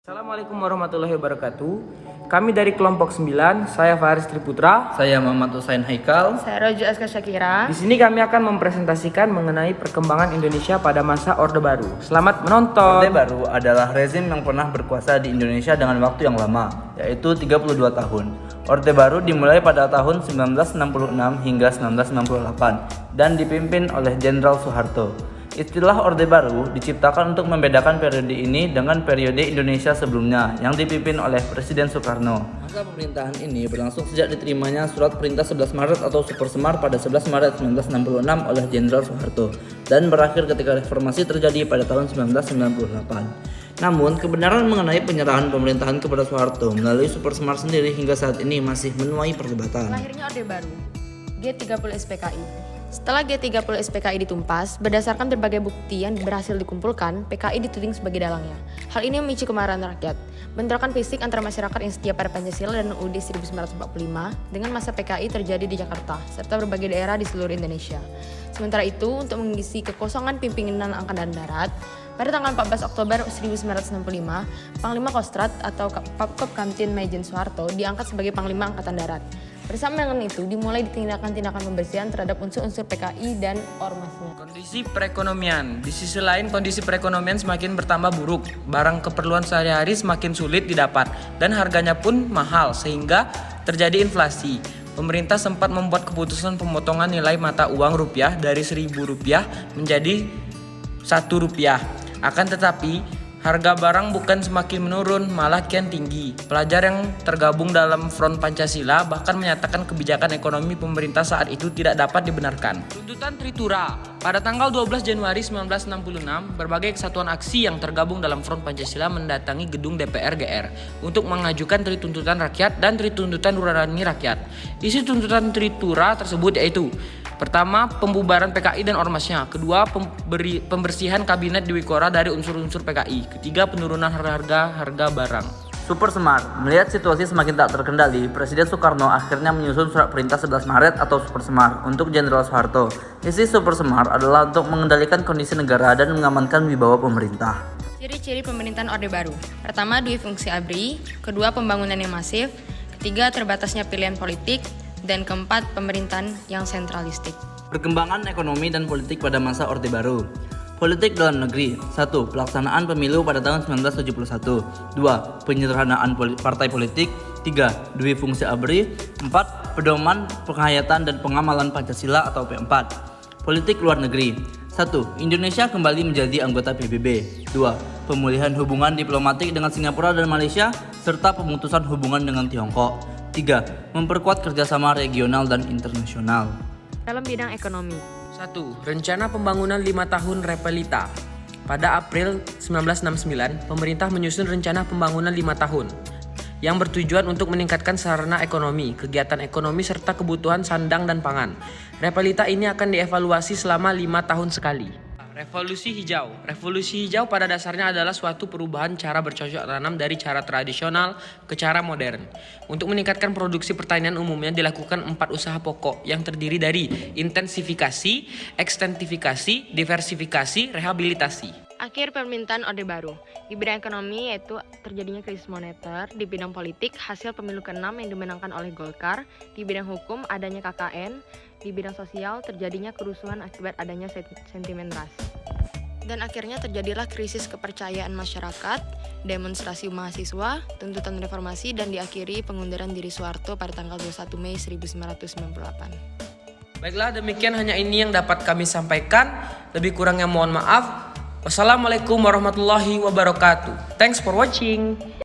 Assalamualaikum warahmatullahi wabarakatuh. Kami dari kelompok 9, saya Faris Triputra. Saya Muhammad Usain Haikal. Saya Roju Aska Syakira. Di sini kami akan mempresentasikan mengenai perkembangan Indonesia pada masa Orde Baru. Selamat menonton. Orde Baru adalah rezim yang pernah berkuasa di Indonesia dengan waktu yang lama, yaitu 32 tahun. Orde Baru dimulai pada tahun 1966 hingga 1998 dan dipimpin oleh Jenderal Soeharto. Istilah Orde Baru diciptakan untuk membedakan periode ini dengan periode Indonesia sebelumnya yang dipimpin oleh Presiden Soekarno. Masa pemerintahan ini berlangsung sejak diterimanya Surat Perintah 11 Maret atau Supersemar pada 11 Maret 1966 oleh Jenderal Soeharto dan berakhir ketika reformasi terjadi pada tahun 1998. Namun, kebenaran mengenai penyerahan pemerintahan kepada Soeharto melalui Supersemar sendiri hingga saat ini masih menuai perdebatan. Lahirnya Orde Baru, G30 SPKI. Setelah G30 SPKI ditumpas, berdasarkan berbagai bukti yang berhasil dikumpulkan, PKI dituding sebagai dalangnya. Hal ini memicu kemarahan rakyat. Bentrokan fisik antara masyarakat yang setia pada Pancasila dan UUD 1945 dengan masa PKI terjadi di Jakarta, serta berbagai daerah di seluruh Indonesia. Sementara itu, untuk mengisi kekosongan pimpinan Angkatan Darat, pada tanggal 14 Oktober 1965, Panglima Kostrad atau Papkop Kamtien Maijen Soeharto diangkat sebagai Panglima Angkatan Darat. Bersama dengan itu, dimulai tindakan-tindakan pembersihan terhadap unsur-unsur PKI dan ormasnya. Kondisi perekonomian. Di sisi lain, kondisi perekonomian semakin bertambah buruk. Barang keperluan sehari-hari semakin sulit didapat dan harganya pun mahal sehingga terjadi inflasi. Pemerintah sempat membuat keputusan pemotongan nilai mata uang rupiah dari Rp1.000 menjadi Rp1. Akan tetapi, harga barang bukan semakin menurun, malah kian tinggi. Pelajar yang tergabung dalam Front Pancasila bahkan menyatakan kebijakan ekonomi pemerintah saat itu tidak dapat dibenarkan. Tuntutan Tritura. Pada tanggal 12 Januari 1966, berbagai kesatuan aksi yang tergabung dalam Front Pancasila mendatangi gedung DPR GR untuk mengajukan tuntutan rakyat dan tuntutan nurani rakyat. Isi tuntutan Tritura tersebut yaitu: pertama, pembubaran PKI dan ormasnya. Kedua, pembersihan kabinet Dewi Kora dari unsur-unsur PKI. Ketiga, penurunan harga barang. Supersemar. Melihat situasi semakin tak terkendali, Presiden Soekarno akhirnya menyusun Surat Perintah 11 Maret atau Supersemar untuk Jenderal Soeharto. Isi Supersemar adalah untuk mengendalikan kondisi negara dan mengamankan wibawa pemerintah. Ciri-ciri pemerintahan Orde Baru. Pertama, duifungsi ABRI. Kedua, pembangunan yang masif. Ketiga, terbatasnya pilihan politik. Dan keempat, pemerintahan yang sentralistik. Perkembangan ekonomi dan politik pada masa Orde Baru. Politik dalam negeri. 1. Pelaksanaan pemilu pada tahun 1971. 2. Penyederhanaan partai politik. 3. Dui fungsi ABRI. 4. Pedoman penghayatan dan pengamalan Pancasila atau P4. Politik luar negeri. 1. Indonesia kembali menjadi anggota PBB. 2. Pemulihan hubungan diplomatik dengan Singapura dan Malaysia serta pemutusan hubungan dengan Tiongkok. 3. Memperkuat kerjasama regional dan internasional. Dalam bidang ekonomi. 1. Rencana pembangunan 5 tahun Repelita. Pada April 1969, pemerintah menyusun rencana pembangunan 5 tahun yang bertujuan untuk meningkatkan sarana ekonomi, kegiatan ekonomi, serta kebutuhan sandang dan pangan. Repelita ini akan dievaluasi selama 5 tahun sekali. Revolusi Hijau. Revolusi Hijau pada dasarnya adalah suatu perubahan cara bercocok tanam dari cara tradisional ke cara modern. Untuk meningkatkan produksi pertanian umumnya dilakukan 4 usaha pokok yang terdiri dari intensifikasi, ekstensifikasi, diversifikasi, rehabilitasi. Akhir pemerintahan Orde Baru. Di bidang ekonomi yaitu terjadinya krisis moneter, di bidang politik hasil pemilu ke-6 yang dimenangkan oleh Golkar, di bidang hukum adanya KKN, di bidang sosial terjadinya kerusuhan akibat adanya sentimen ras. Dan akhirnya terjadilah krisis kepercayaan masyarakat, demonstrasi mahasiswa, tuntutan reformasi, dan diakhiri pengunduran diri Soeharto pada tanggal 21 Mei 1998. Baiklah, demikian hanya ini yang dapat kami sampaikan. Lebih kurangnya mohon maaf. Wassalamualaikum warahmatullahi wabarakatuh. Thanks for watching.